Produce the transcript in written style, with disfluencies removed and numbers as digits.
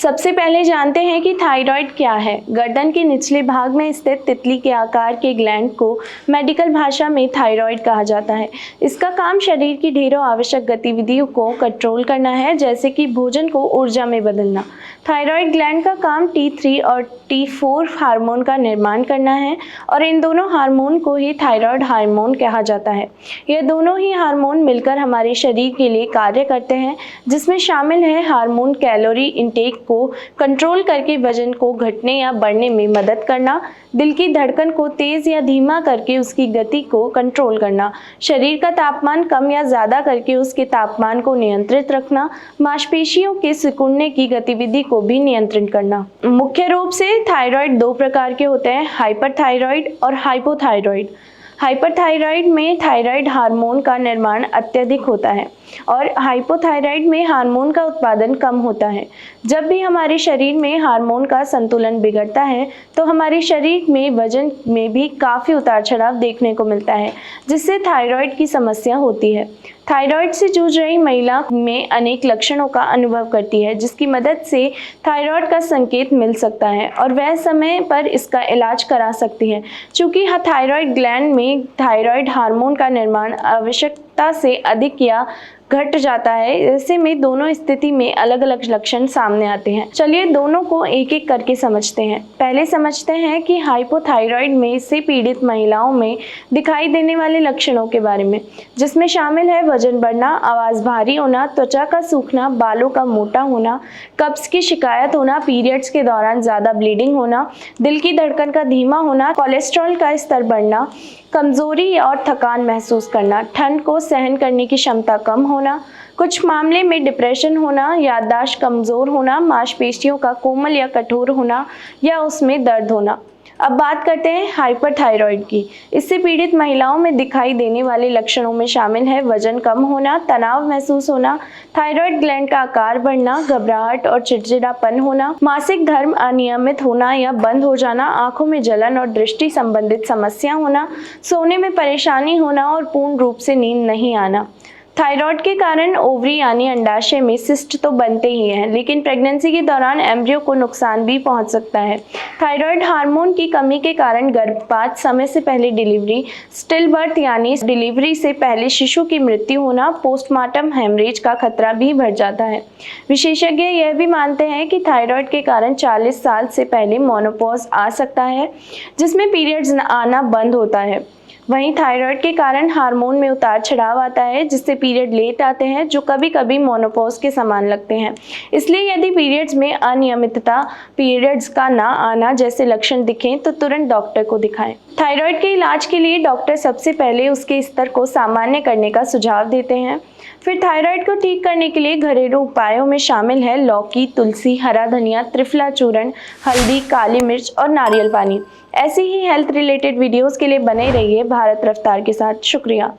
सबसे पहले जानते हैं कि थायराइड क्या है। गर्दन के निचले भाग में स्थित तितली के आकार के ग्लैंड को मेडिकल भाषा में थायराइड कहा जाता है। इसका काम शरीर की ढेरों आवश्यक गतिविधियों को कंट्रोल करना है, जैसे कि भोजन को ऊर्जा में बदलना। थायराइड ग्लैंड का काम T3 और T4 हार्मोन का निर्माण करना है और इन दोनों हार्मोन को ही थायराइड हार्मोन कहा जाता है। ये दोनों ही हार्मोन मिलकर हमारे शरीर के लिए कार्य करते हैं, जिसमें शामिल है हार्मोन कैलोरी इंटेक को कंट्रोल करके वजन को घटने या बढ़ने में मदद करना, दिल की धड़कन को तेज या धीमा करके उसकी गति को कंट्रोल करना, शरीर का तापमान कम या ज़्यादा करके उसके तापमान को नियंत्रित रखना, मांसपेशियों के सिकुड़ने की गतिविधि को भी नियंत्रित करना। मुख्य रूप से थायराइड दो प्रकार के होते हैं, हाइपरथायराइड और हाइपोथायराइड। हाइपरथायराइड में थायराइड हार्मोन का निर्माण अत्यधिक होता है और हाइपोथायराइड में हार्मोन का उत्पादन कम होता है। जब भी हमारे शरीर में हार्मोन का संतुलन बिगड़ता है तो हमारे शरीर में वजन में भी काफ़ी उतार चढ़ाव देखने को मिलता है, जिससे थायराइड की समस्या होती है। थायराइड से जूझ रही महिला में अनेक लक्षणों का अनुभव करती है, जिसकी मदद से थायराइड का संकेत मिल सकता है और वह समय पर इसका इलाज करा सकती है। चूँकि थायराइड ग्लैंड में थायराइड हार्मोन का निर्माण आवश्यकता से अधिक या घट जाता है, ऐसे में दोनों स्थिति में अलग अलग लक्षण सामने आते हैं। चलिए दोनों को एक एक करके समझते हैं। पहले समझते हैं कि हाइपोथायराइड में से पीड़ित महिलाओं में दिखाई देने वाले लक्षणों के बारे में, जिसमें शामिल है वजन बढ़ना, आवाज़ भारी होना, त्वचा का सूखना, बालों का मोटा होना, कब्ज की शिकायत होना, पीरियड्स के दौरान ज़्यादा ब्लीडिंग होना, दिल की धड़कन का धीमा होना, कोलेस्ट्रॉल का स्तर बढ़ना, कमजोरी और थकान महसूस करना, ठंड को सहन करने की क्षमता कम होना, कुछ मामले में डिप्रेशन होना, याददाश्त कमज़ोर होना, मांसपेशियों का कोमल या कठोर होना या उसमें दर्द होना। अब बात करते हैं हाइपरथायराइड की। इससे पीड़ित महिलाओं में दिखाई देने वाले लक्षणों में शामिल है वजन कम होना, तनाव महसूस होना, थायराइड ग्लैंड का आकार बढ़ना, घबराहट और चिड़चिड़ापन होना, मासिक धर्म अनियमित होना या बंद हो जाना, आंखों में जलन और दृष्टि संबंधित समस्या होना, सोने में परेशानी होना और पूर्ण रूप से नींद नहीं आना। थायराइड के कारण ओवरी यानी अंडाशय में सिस्ट तो बनते ही हैं, लेकिन प्रेगनेंसी के दौरान एम्ब्रियो को नुकसान भी पहुंच सकता है। थायराइड हार्मोन की कमी के कारण गर्भपात, समय से पहले डिलीवरी, स्टिल बर्थ यानी डिलीवरी से पहले शिशु की मृत्यु होना, पोस्टमार्टम हेमरेज का खतरा भी बढ़ जाता है। विशेषज्ञ यह भी मानते हैं कि थायराइड के कारण 40 साल से पहले मोनोपॉज आ सकता है, जिसमें पीरियड्स आना बंद होता है। वहीं थायराइड के कारण हार्मोन में उतार चढ़ाव आता है, जिससे पीरियड लेट आते हैं, जो कभी कभी मोनोपॉज के समान लगते हैं। इसलिए यदि पीरियड्स में अनियमितता, पीरियड्स का ना आना जैसे लक्षण दिखें तो तुरंत डॉक्टर को दिखाएं। थायराइड के इलाज के लिए डॉक्टर सबसे पहले उसके स्तर को सामान्य करने का सुझाव देते हैं। फिर थायराइड को ठीक करने के लिए घरेलू उपायों में शामिल है लौकी, तुलसी, हरा धनिया, त्रिफला चूर्ण, हल्दी, काली मिर्च और नारियल पानी। ऐसी ही हेल्थ रिलेटेड वीडियोस के लिए बने रहिए भारत रफ्तार के साथ। शुक्रिया।